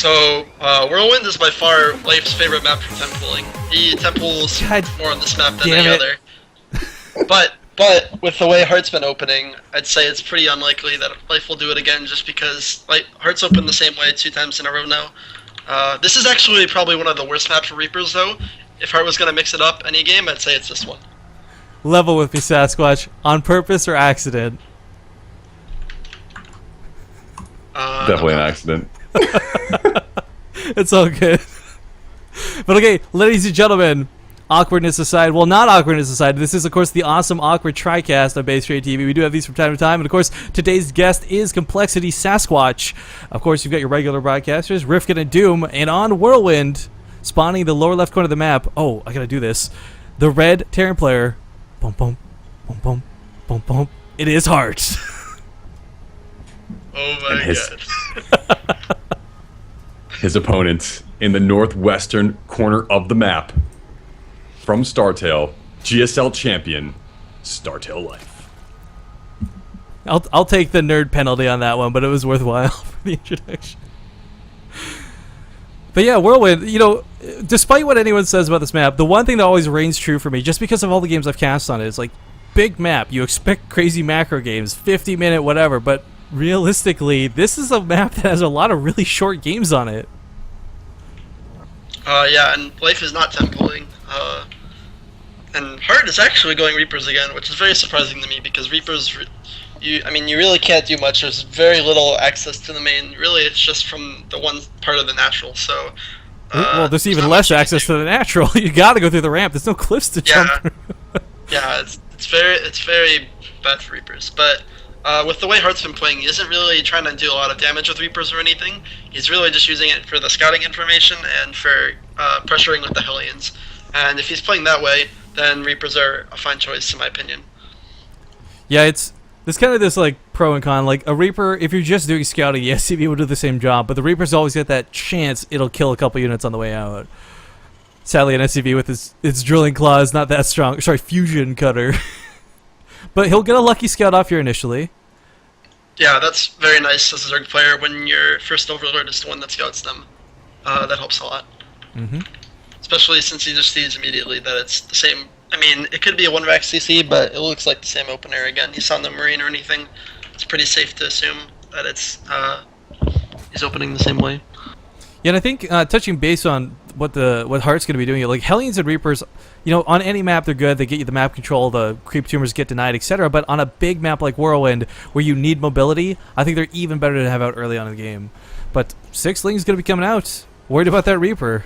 Whirlwind is by far Life's favorite map for templing. He temples God more on this map than damn any it. other. But with the way Heart's been opening, I'd say it's pretty unlikely that Life will do it again, just because Heart's opened the same way 2 times in a row now. This is actually probably one of the worst maps for Reapers, though. If Heart was gonna mix it up any game, I'd say it's this one. Level with me, Sasquatch. On purpose or accident? Definitely an accident. It's all good. But okay, ladies and gentlemen, awkwardness aside, well, not awkwardness aside, this is, of course, the awesome Awkward TriCast on Base Trade TV. We do have these from time to time. And, of course, today's guest is Complexity Sasquatch. Of course, you've got your regular broadcasters, Rifkin and Doom. And on Whirlwind, spawning the lower left corner of the map, oh, I gotta do this, the red Terran player, boom, boom, boom, boom, boom, boom, it is Heart. Oh my god. His opponent in the northwestern corner of the map, from StarTale, GSL champion, StarTale Life. I'll take the nerd penalty on that one, but it was worthwhile for the introduction. But yeah, Whirlwind, you know, despite what anyone says about this map, the one thing that always reigns true for me, just because of all the games I've cast on it, is like, big map, you expect crazy macro games, 50-minute whatever, but realistically, this is a map that has a lot of really short games on it. Yeah, and Life is not templing. And Heart is actually going Reapers again, which is very surprising to me, because Reapers, you really can't do much. There's very little access to the main. Really, it's just from the one part of the natural, so... well, there's even less access to the natural. You gotta go through the ramp. There's no cliffs to jump through. Yeah, it's very bad for Reapers, but... with the way Heart's been playing, he isn't really trying to do a lot of damage with Reapers or anything. He's really just using it for the scouting information and for pressuring with the Hellions. And if he's playing that way, then Reapers are a fine choice, in my opinion. Yeah, there's kind of this like pro and con. Like a Reaper, if you're just doing scouting, the SCV will do the same job, but the Reapers always get that chance it'll kill a couple units on the way out. Sadly, an SCV with its drilling claw is not that strong. Sorry, fusion cutter. But he'll get a lucky scout off here initially. Yeah, that's very nice as a Zerg player when your first Overlord is the one that scouts them. That helps a lot. Mm-hmm. Especially since he just sees immediately that it's the same. I mean, it could be a 1-rack CC, but it looks like the same opener again. He's on the Marine or anything. It's pretty safe to assume that it's he's opening the same way. Yeah, and I think touching base on what Heart's going to be doing, like Hellions and Reapers, you know, on any map they're good. They get you the map control, the creep tumors get denied, etc. But on a big map like Whirlwind, where you need mobility, I think they're even better to have out early on in the game. But Sixling's going to be coming out. Worried about that Reaper.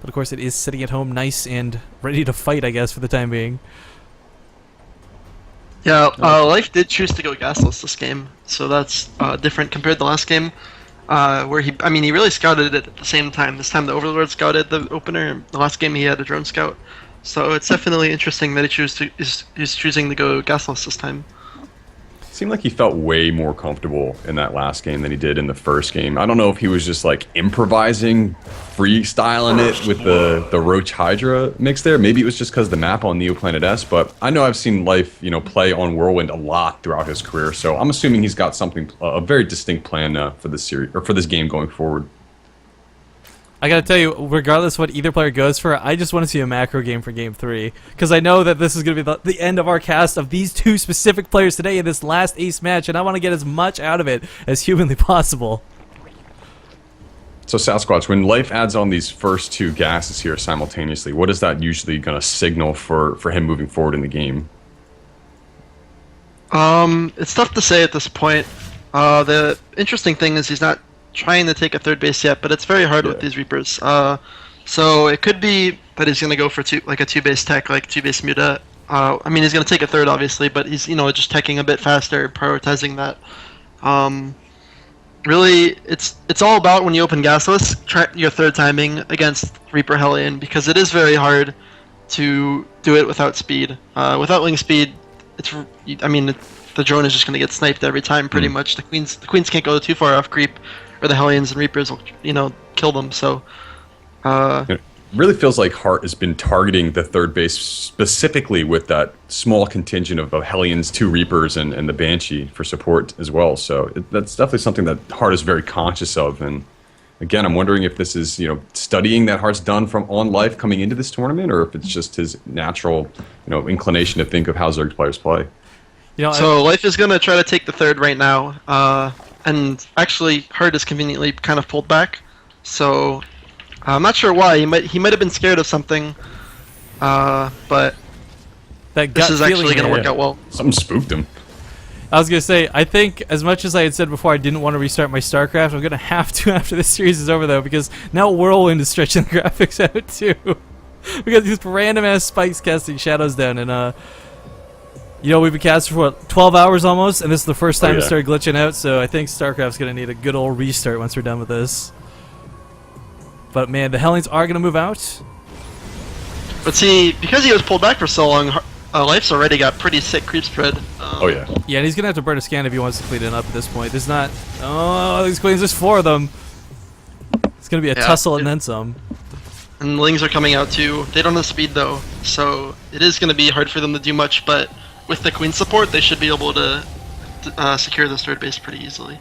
But of course, it is sitting at home nice and ready to fight, I guess, for the time being. Yeah, Life did choose to go gasless this game, so that's different compared to the last game, where he really scouted it at the same time. This time the Overlord scouted the opener. The last game he had a drone scout, so it's definitely interesting that he's choosing to go gasless this time. Seemed like he felt way more comfortable in that last game than he did in the first game. I don't know if he was just like improvising, freestyling it with the Roach Hydra mix there. Maybe it was just because the map on Neoplanet S, but I know I've seen Life, play on Whirlwind a lot throughout his career, so I'm assuming he's got something, a very distinct plan for this series, or for this game going forward. I gotta tell you, regardless of what either player goes for, I just want to see a macro game for Game 3. Because I know that this is going to be the end of our cast of these two specific players today in this last ace match, and I want to get as much out of it as humanly possible. So Sasquatch, when Life adds on these first two gases here simultaneously, what is that usually going to signal for him moving forward in the game? It's tough to say at this point. The interesting thing is he's not trying to take a third base yet, but it's very hard with these Reapers. So it could be that he's going to go for a two-base tech, like two-base muta. He's going to take a third, obviously, but he's just teching a bit faster, prioritizing that. Really, it's all about when you open gasless, try your third timing against Reaper Hellion, because it is very hard to do it without speed. Without wing speed, the drone is just going to get sniped every time, pretty much. The queens can't go too far off creep, or the Hellions and Reapers will, kill them. So, really feels like Hart has been targeting the third base specifically with that small contingent of Hellions, 2 Reapers, and the Banshee for support as well. So that's definitely something that Hart is very conscious of. And again, I'm wondering if this is, studying that Hart's done from on life coming into this tournament, or if it's just his natural, inclination to think of how Zerg players play. So Life is going to try to take the third right now. And actually, Hart is conveniently kind of pulled back. So I'm not sure why. He might have been scared of something. But this is actually going to work out well. Something spooked him. I was going to say, I think as much as I had said before I didn't want to restart my StarCraft, I'm going to have to after this series is over, though, because now Whirlwind is stretching the graphics out, too. We got these random-ass spikes casting shadows down, and, we've been casting for, 12 hours almost, and this is the first time it started glitching out, so I think StarCraft's going to need a good old restart once we're done with this. But, man, the Hellions are going to move out. But see, because he was pulled back for so long, Life's already got pretty sick creep spread. Yeah, and he's going to have to burn a scan if he wants to clean it up at this point. There's not... Oh, these queens, there's 4 of them. It's going to be a tussle and then some. And Lings are coming out too. They don't have speed though, so it is going to be hard for them to do much, but with the queen support, they should be able to secure this third base pretty easily.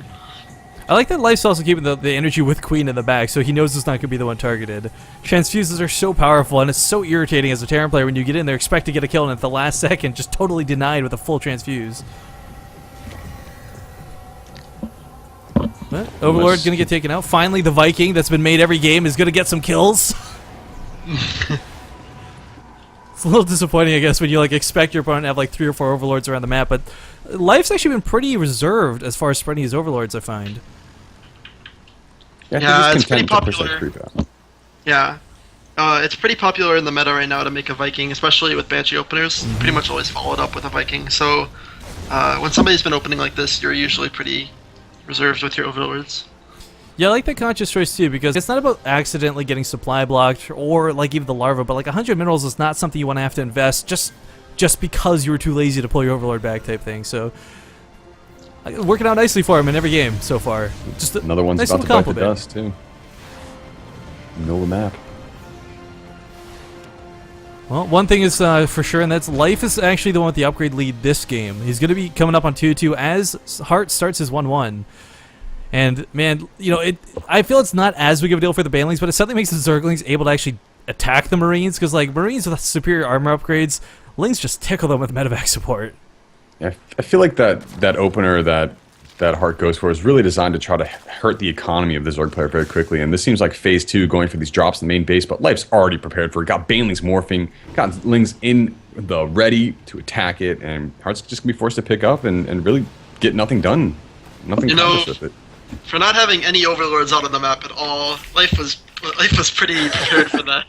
I like that Life's also keeping the energy with Queen in the back, so he knows it's not going to be the one targeted. Transfuses are so powerful, and it's so irritating as a Terran player when you get in there, expect to get a kill, and at the last second, just totally denied with a full transfuse. But Overlord going to get taken out. Finally, the Viking that's been made every game is going to get some kills. It's a little disappointing, I guess, when you expect your opponent to have 3 or 4 Overlords around the map, but Life's actually been pretty reserved as far as spreading his Overlords, I find. Yeah, it's pretty popular. Yeah, it's pretty popular in the meta right now to make a Viking, especially with Banshee openers. Pretty much always followed up with a Viking. So when somebody's been opening like this, you're usually pretty reserved with your Overlords. Yeah, I like that conscious choice too, because it's not about accidentally getting supply blocked or even the larva, but 100 minerals is not something you want to have to invest just because you were too lazy to pull your Overlord back type thing. So working out nicely for him in every game so far. Just another one's nice about to bite the dust too. Middle of the map. Well, one thing is for sure, and that's Life is actually the one with the upgrade lead this game. He's going to be coming up on 2-2 as Hart starts his 1-1. And, man, I feel it's not as big of a deal for the Banelings, but it suddenly makes the Zerglings able to actually attack the Marines, because, Marines with superior armor upgrades, Lings just tickle them with medevac support. Yeah, I feel like that opener that Hart goes for is really designed to try to hurt the economy of the Zerg player very quickly, and this seems like phase 2 going for these drops in the main base, but Life's already prepared for it. Got Banelings morphing, got Lings in the ready to attack it, and Hart's just going to be forced to pick up and really get nothing done. Nothing accomplished with it. For not having any Overlords out on the map at all, Life was pretty prepared for that.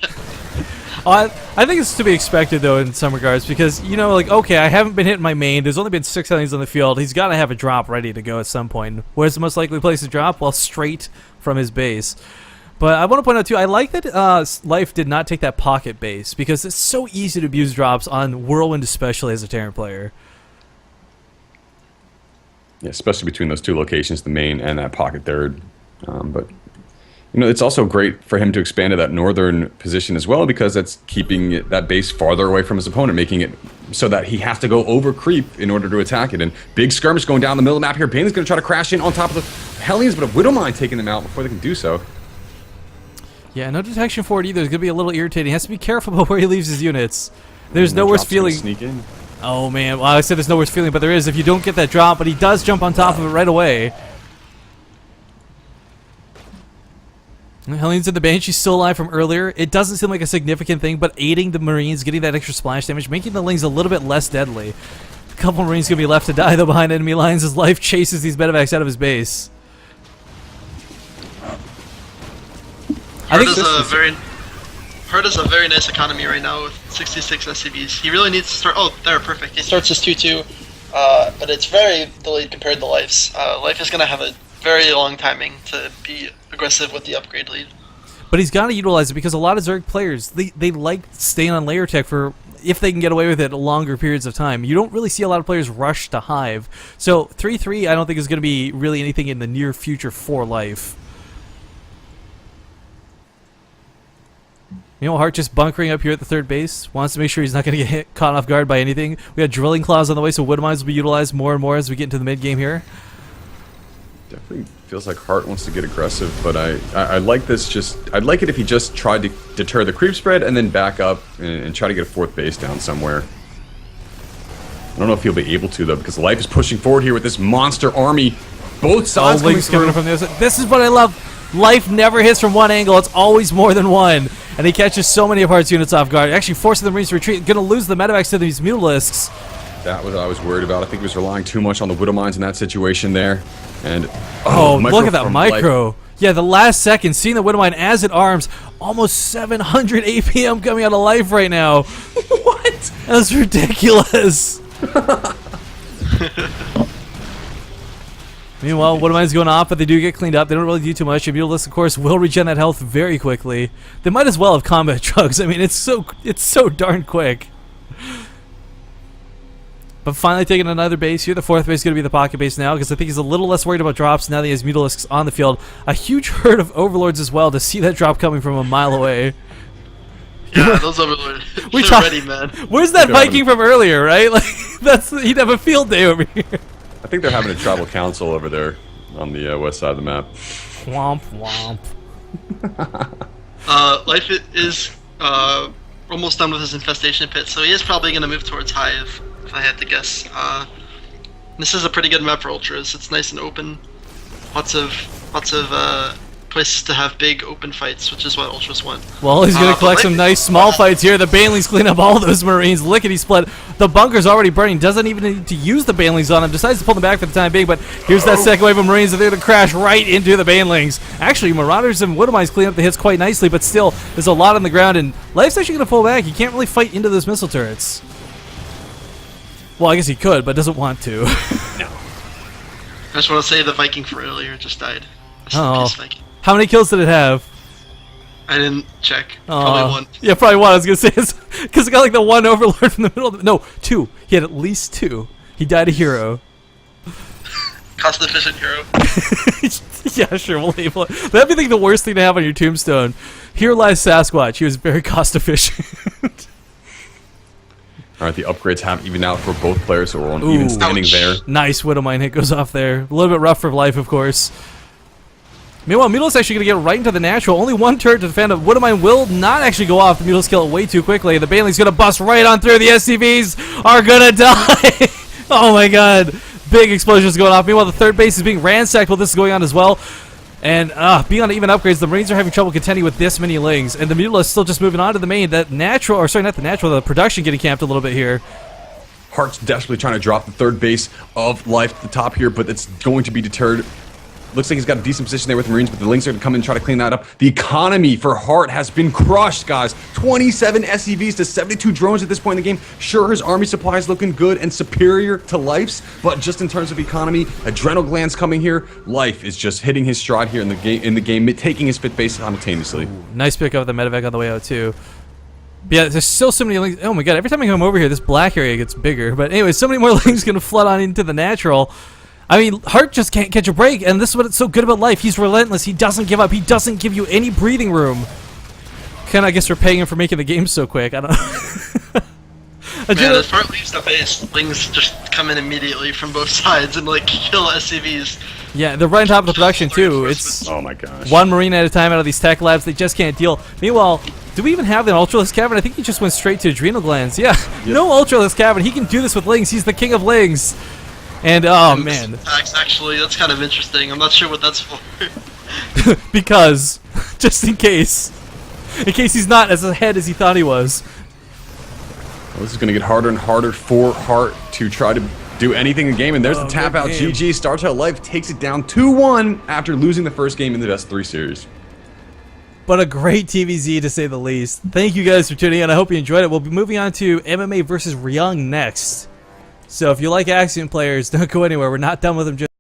I think it's to be expected, though, in some regards, because, okay, I haven't been hitting my main, there's only been 6 Hellions on the field, he's got to have a drop ready to go at some point. Where's the most likely place to drop? Well, straight from his base. But I want to point out, too, I like that Life did not take that pocket base, because it's so easy to abuse drops on Whirlwind, especially as a Terran player. Yeah, especially between those 2 locations, the main and that pocket third. But it's also great for him to expand to that northern position as well, because that's keeping that base farther away from his opponent, making it so that he has to go over creep in order to attack it. And big skirmish going down the middle of the map here. Bane's going to try to crash in on top of the Hellions, but a Widowmine taking them out before they can do so. Yeah, no detection for it either. It's going to be a little irritating. He has to be careful about where he leaves his units. There's no worse feeling. Sneak in. Oh, man. Well, I said there's no worse feeling, but there is if you don't get that drop, but he does jump on top of it right away. Hellions and the Banshee's still alive from earlier. It doesn't seem like a significant thing, but aiding the Marines, getting that extra splash damage, making the Lings a little bit less deadly. A couple Marines going to be left to die, though, behind enemy lines as Life chases these medevacs out of his base. Hart is a very nice economy right now with 66 SCVs. He really needs to start... Oh, there, perfect. He starts his 2-2, but it's very delayed compared to Life's. Life is going to have a very long timing to be aggressive with the upgrade lead. But he's got to utilize it, because a lot of Zerg players, they like staying on layer tech for, if they can get away with it, longer periods of time. You don't really see a lot of players rush to Hive. So 3-3 I don't think is going to be really anything in the near future for Life. You know, Hart just bunkering up here at the third base. Wants to make sure he's not going to get caught off guard by anything. We got drilling claws on the way, so wood mines will be utilized more and more as we get into the mid game here. Definitely feels like Hart wants to get aggressive, but I like this. I'd like it if he just tried to deter the creep spread and then back up and try to get a fourth base down somewhere. I don't know if he'll be able to though, because Life is pushing forward here with this monster army. Both sides coming from the other side. This is what I love. Life never hits from one angle. It's always more than one. And he catches so many of Hart's units off guard. Actually forcing the Marines to retreat. Going to lose the medevacs to these Mutalisks. That was what I was worried about. I think he was relying too much on the Widow Mines in that situation there. And look at that micro. Life. Yeah, the last second, seeing the Widow Mine as it arms. Almost 700 APM coming out of Life right now. What? That's ridiculous. Meanwhile, Widow Mine's going off, but they do get cleaned up. They don't really do too much. Mutalisks, of course, will regen that health very quickly. They might as well have combat drugs. I mean, it's so darn quick. But finally taking another base here. The fourth base is going to be the pocket base now, because I think he's a little less worried about drops now that he has Mutalisks on the field. A huge herd of Overlords as well, to see that drop coming from a mile away. Yeah, those Overlords, they're ready, man. Where's that Viking from earlier, right? Like, he'd have a field day over here. I think they're having a tribal council over there on the west side of the map. Womp womp. Life is almost done with his infestation pit, so he is probably going to move towards Hive, if I had to guess. This is a pretty good map for Ultras. It's nice and open. Lots of places to have big open fights, which is what Ultras want. Well, he's going to collect some nice small fights here. The Banelings clean up all those Marines. Lickety split. The bunker's already burning. Doesn't even need to use the Banelings on him. Decides to pull them back for the time being, but here's that second wave of Marines. They're going to crash right into the Banelings. Actually, Marauders and Widow Mines clean up the hits quite nicely, but still, there's a lot on the ground, and Life's actually going to pull back. He can't really fight into those missile turrets. Well, I guess he could, but doesn't want to. No. I just want to say the Viking for earlier just died. Oh. How many kills did it have? I didn't check. Probably one. Yeah, probably one. I was going to say, because it got like the one Overlord from the middle of the... No, two. He had at least two. He died a hero. Cost-efficient hero. Yeah, sure, we'll label it. That'd be like the worst thing to have on your tombstone. Here lies Sasquatch. He was very cost-efficient. Alright, the upgrades have evened out for both players, so we're on even standing there. Nice Widow Mine hit goes off there. A little bit rough for Life, of course. Meanwhile, Mutalisks actually going to get right into the natural. Only one turret to defend. Widow Mine will not actually go off. The Mutalisks kill it way too quickly. The Baneling's going to bust right on through. The SCVs are going to die. Oh my god. Big explosions going off. Meanwhile, the third base is being ransacked while this is going on as well. And being on even upgrades, the Marines are having trouble contending with this many Lings. And the Mutalisks still just moving on to the main. That natural, or sorry, not the natural, the production getting camped a little bit here. Hart's desperately trying to drop the third base of Life to the top here, but it's going to be deterred. Looks like he's got a decent position there with the Marines, but the Lings are going to come in and try to clean that up. The economy for Hart has been crushed, guys. 27 SCVs to 72 drones at this point in the game. Sure, his army supply is looking good and superior to Life's, but just in terms of economy, adrenal glands coming here. Life is just hitting his stride here in the game, taking his fifth base simultaneously. Ooh, nice pick up the medevac on the way out too. But yeah, there's still so many Lings. Oh my god, every time I come over here, this black area gets bigger. But anyway, so many more Lings going to flood on into the natural. I mean, Hart just can't catch a break, and this is what's so good about Life. He's relentless. He doesn't give up. He doesn't give you any breathing room. Kind of, I guess, we're paying him for making the game so quick. I don't know. Man, as Hart leaves the base, Lings just come in immediately from both sides and, like, kill SCVs. Yeah, they're right on top of the production, too. It's oh my gosh. One Marine at a time out of these tech labs. They just can't deal. Meanwhile, do we even have an Ultralisk Cavern? I think he just went straight to Adrenal Glands. Yeah, yep. No Ultralisk Cavern. He can do this with Lings. He's the king of Lings. And oh man, actually, that's kind of interesting. I'm not sure what that's for. Because, just in case he's not as ahead as he thought he was. Well, this is going to get harder and harder for Hart to try to do anything in the game. And there's the tap out. GG. StarTale Life takes it down 2-1 after losing the first game in the best 3 series. But a great TVZ to say the least. Thank you guys for tuning in. I hope you enjoyed it. We'll be moving on to MMA versus Ryung next. So if you like Axiom players, don't go anywhere. We're not done with them just